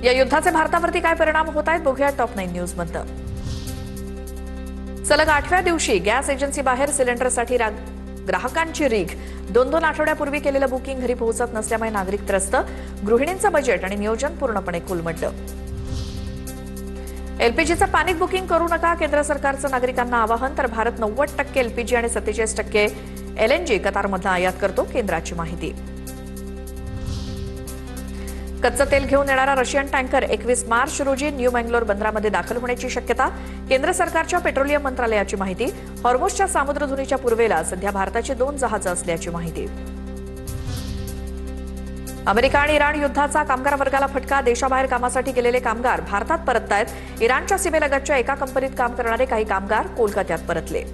या युद्धाचे भारतावरती काय परिणाम होत आहेत बघूया टॉप 9 न्यूज मध्ये। सलग 8व्या दिवशी गॅस एजन्सी बाहेर सिलेंडरसाठी ग्राहकांची रीघ। 2-2 आठवड्यापूर्वी केलेलं बुकिंग घरी पोहोचत नसल्यामुळे नागरिक त्रस्त। गृहिणींचं बजेट आणि नियोजन पूर्णपणे कोलमडलं। एलपीजीचं पॅनिक बुकिंग करू नका, केंद्र सरकारचं नागरिकांना आवाहन। तर भारत 90% एलपीजी आणि 47% एलएनजी कतारमधून आयात करतो, केंद्राची माहिती। कच्चं तेल घेऊन येणारा रशियन टँकर 21 मार्च रोजी न्यू मंगलोर बंदरामध्ये दाखल होण्याची शक्यता, केंद्र सरकारच्या पेट्रोलियम मंत्रालयाची माहिती। हॉर्मुझच्या सामुद्रधुनीच्या पूर्वेला सध्या भारताची 2 जहाजं असल्याची माहिती। अमेरिका आणि इराण युद्धाचा कामगार वर्गाला फटका। देशाबाहेर कामासाठी गेलेले कामगार भारतात परततायत। इराणच्या सीमेलगतच्या एका कंपनीत काम करणारे काही कामगार कोलकात्यात परतले।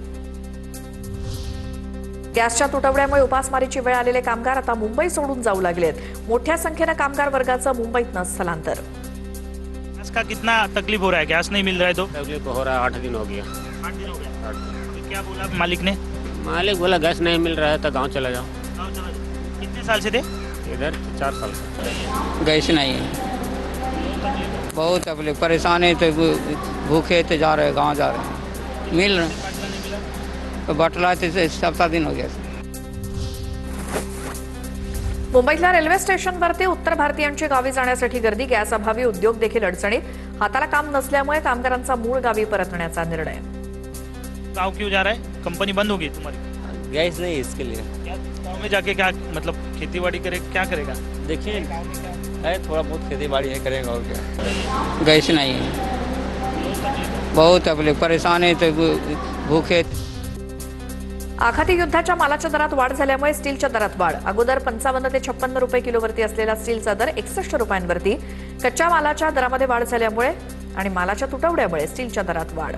गॅसच्या तुटवड्यामुळे उपासमारीची वेळ आलेले कामगार आता मुंबई सोडून जाऊ लागलेत। मोठ्या संख्येने कामगार वर्गाचं मुंबईतनं स्थलांतर। गैस का कितना तकलीफ हो रहा है? गैस नहीं मिल रहा है तो तकलीफ हो रहा है। 8 दिन हो गया। 8 दिन हो गया। अभी क्या बोला मालिक ने? मालिक बोला गैस नहीं मिल रहा है तो गांव चला जाओ। गाँव चला जाओ। कितने साल से थे इधर? 4 साल से। गैस नहीं है, बहुत तकलीफ परेशान है। तो भूखे तो जा रहे, गाँव जा रहे, मिल रहे तो बटला 7 दिन हो गया। मुंबईतल्या रेल्वे स्टेशनवरती उत्तर भारतीयांची गावी जाण्यासाठी गर्दी। गॅस अभावी उद्योग देखील अडचणीत। हाताला काम नसल्यामुळे कामगारांचा मूळ गावी परतण्याचा निर्णय। गाँव क्यों जा रहा है? कंपनी बंद होगी तुम्हारी? गैस नहीं है इसके लिए। क्या गाँव में जाके क्या मतलब खेती बाड़ी करे, क्या करेगा? देखिए है थोड़ा बहुत खेती बाड़ी है, करेगा और क्या। गैस नहीं है, बहुत तकलीफ परेशान है। तो भूखे। आखाती युद्धाच्या मालाच्या दरात वाढ झाल्यामुळे स्टीलच्या दरात वाढ। अगोदर 55 ते 56 रुपये किलोवरती असलेला स्टीलचा दर 61 रुपयांवरती। कच्च्या मालाच्या दरामध्ये वाढ झाल्यामुळे आणि मालाच्या तुटवड्यामुळे स्टीलच्या दरात वाढ।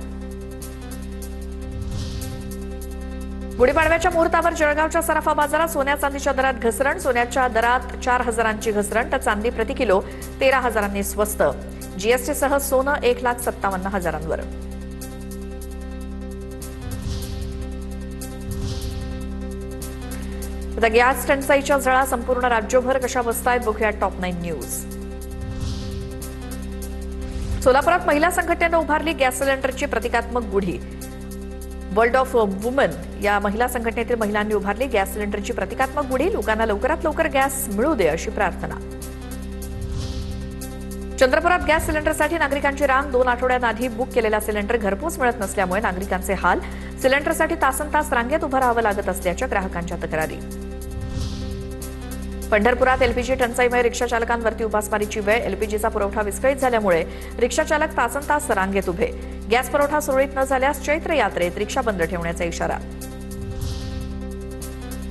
गुढीपाडव्याच्या मुहूर्तावर जळगावच्या सराफा बाजारात सोन्या चांदीच्या दरात घसरण। सोन्याच्या दरात 4,000ची घसरण, तर चांदी प्रति किलो 13,000नी स्वस्त। जीएसटीसह सोनं 1,57,000वर। आता गॅस टंचाईच्या झळा संपूर्ण राज्यभर कशा बसतायत बघूया टॉप 9 न्यूज। सोलापुरात महिला संघटनेनं उभारली गॅस सिलेंडरची प्रतिकात्मक गुढी। वर्ल्ड ऑफ वुमन या महिला संघटनेतील महिलांनी उभारली गॅस सिलेंडरची प्रतिकात्मक गुढी। लोकांना लवकरात लवकर गॅस मिळू दे अशी प्रार्थना। चंद्रपुरात गॅस सिलेंडरसाठी नागरिकांची रांग। 2 आठवड्यांआधी बुक केलेला सिलेंडर घरपोच मिळत नसल्यामुळे नागरिकांचे हाल। सिलेंडरसाठी तासनतास रांगेत उभं राहावं लागत असल्याच्या ग्राहकांच्या तक्रारी। पंढरपुरात एलपीजी टंचाईमुळे रिक्षा चालकांवरती उपासमारीची वेळ। एलपीजीचा पुरवठा विस्कळीत झाल्यामुळे रिक्षा चालक तासनतास रांगेत उभे। गॅस पुरवठा सुरळीत न झाल्यास चैत्र यात्रेत रिक्षा बंद ठेवण्याचा इशारा।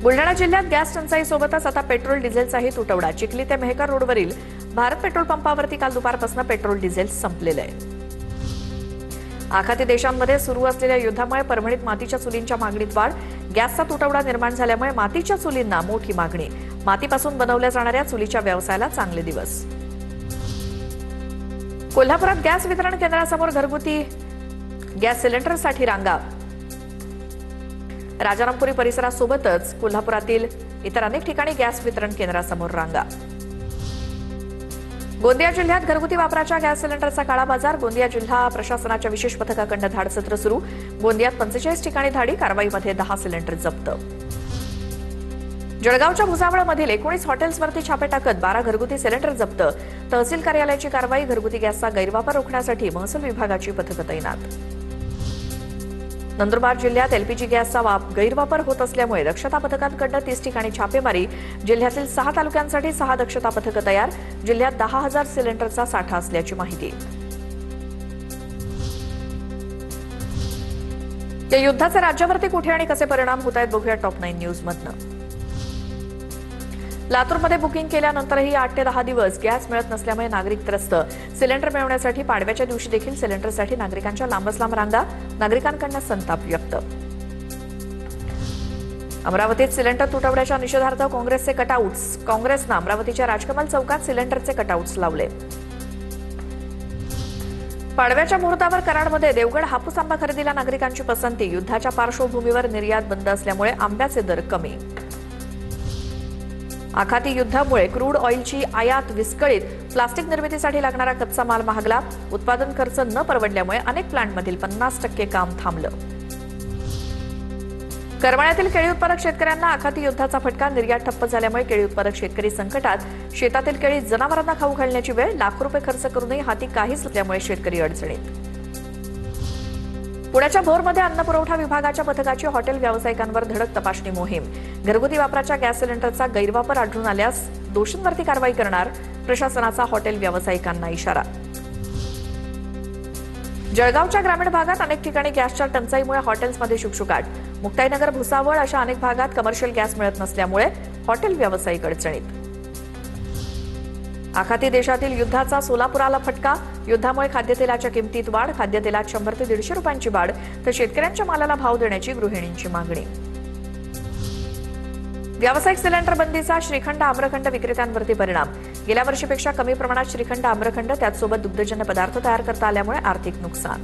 बुलढाणा जिल्ह्यात गॅस टंचाईसोबतच आता पेट्रोल डिझेलचाही तुटवडा। चिखली ते मेहकर रोडवरील भारत पेट्रोल पंपावरती काल दुपारपासून पेट्रोल डिझेल संपलेलं आहे। आखाती देशांमध्ये सुरू असलेल्या युद्धामुळे परभणीत मातीच्या चुलींच्या मागणीत वाढ। गॅसचा तुटवडा निर्माण झाल्यामुळे मातीच्या चुलींना मोठी मागणी। मातीपासून बनवल्या जाणाऱ्या चुलीच्या व्यवसायाला चांगले दिवस। कोल्हापुरात गॅस वितरण केंद्रासमोर घरगुती गॅस सिलेंडरसाठी रांगा। राजारामपुरी परिसरासोबतच कोल्हापुरातील इतर अनेक ठिकाणी गॅस वितरण केंद्रासमोर रांगा। गोंदिया जिल्ह्यात घरगुती वापराच्या गॅस सिलेंडरचा काळा बाजार। गोंदिया जिल्हा प्रशासनाच्या विशेष पथकाकडून धाड सत्र सुरू। गोंदियात 45 ठिकाणी धाडी, कारवाईमध्ये 10 सिलेंडर जप्त। जळगावच्या भुसावळमधील 19 हॉटेल्सवरती छापे टाकत 12 घरगुती सिलेंडर जप्त। तहसील कार्यालयाची कारवाई। घरगुती गॅसचा गैरवापर रोखण्यासाठी महसूल विभागाची पथकं तैनात। नंदुरबार जिल्ह्यात एलपीजी गॅसचा गैरवापर होत असल्यामुळे दक्षता पथकांकडून 30 ठिकाणी छापेमारी। जिल्ह्यातील 6 तालुक्यांसाठी 6 दक्षता पथकं तयार। जिल्ह्यात 10,000 सिलेंडरचा साठा असल्याची माहिती। या युद्धाचे राज्यावरती कुठे आणि कसे परिणाम होत आहेत बघूया टॉप 9 न्यूज मधनं। लातूरमध्ये बुकिंग केल्यानंतरही 8 ते 10 दिवस गॅस मिळत नसल्यामुळे नागरिक त्रस्त। सिलेंडर मिळवण्यासाठी पाडव्याच्या दिवशी देखील सिलेंडरसाठी नागरिकांच्या लांबच लांब रांगा। नागरिकांकडून संताप व्यक्त। अमरावतीत सिलेंडर तुटवड्याच्या निषेधार्थ काँग्रेसचे कटआउट्स। काँग्रेसनं अमरावतीच्या राजकमल चौकात सिलेंडरचे कटआउट्स लावले। पाडव्याच्या मुहूर्तावर कराडमध्ये देवगड हापूस आंबा खरेदीला नागरिकांची पसंती। युद्धाच्या पार्श्वभूमीवर निर्यात बंद असल्यामुळे आंब्याचे दर कमी। आखाती युद्धामुळे क्रूड ऑइलची आयात विस्कळीत, प्लास्टिक निर्मितीसाठी लागणारा कच्चा माल महागला, उत्पादन खर्च न परवडल्यामुळे अनेक प्लांटमधील 50% काम थांबलं. करमाळ्यातील केळी उत्पादक शेतकऱ्यांना आखाती युद्धाचा फटका, निर्यात ठप्प झाल्यामुळे केळी उत्पादक शेतकरी संकटात. शेतातील केळी जनावरांना खाऊ घालण्याची वेळ, लाखो रुपये खर्च करूनही हाती काहीच नसल्यामुळे शेतकरी अडचणीत. पुण्याच्या भोरमध्ये अन्न पुरवठा विभागाच्या पथकाची हॉटेल व्यावसायिकांवर धडक तपासणी मोहीम. घरगुती वापराच्या गॅस सिलेंडरचा गैरवापर आढळून आल्यास दोषींवरती कारवाई करणार, प्रशासनाचा हॉटेल व्यावसायिकांना इशारा. जळगावच्या ग्रामीण भागात अनेक ठिकाणी गॅसच्या टंचाईमुळे हॉटेल्समध्ये शुकशुकाट. मुक्ताईनगर, भुसावळ अशा अनेक भागात कमर्शियल गॅस मिळत नसल्यामुळे हॉटेल व्यावसायिक अडचणीत. आखाती देशातील युद्धाचा सोलापुराला फटका. युद्धामुळे खाद्यतेलाच्या किमतीत वाढ, खाद्यतेलात 100 ते 150 रुपयांची वाढ, तर शेतकऱ्यांच्या मालाला भाव देण्याची गृहिणींची मागणी. व्यावसायिक सिलेंडर बंदीचा श्रीखंड, आम्रखंड विक्रेत्यांवरती परिणाम. गेल्या वर्षीपेक्षा कमी प्रमाणात श्रीखंड, आम्रखंड त्याचसोबत दुग्धजन्य पदार्थ तयार करता आल्यामुळे आर्थिक नुकसान.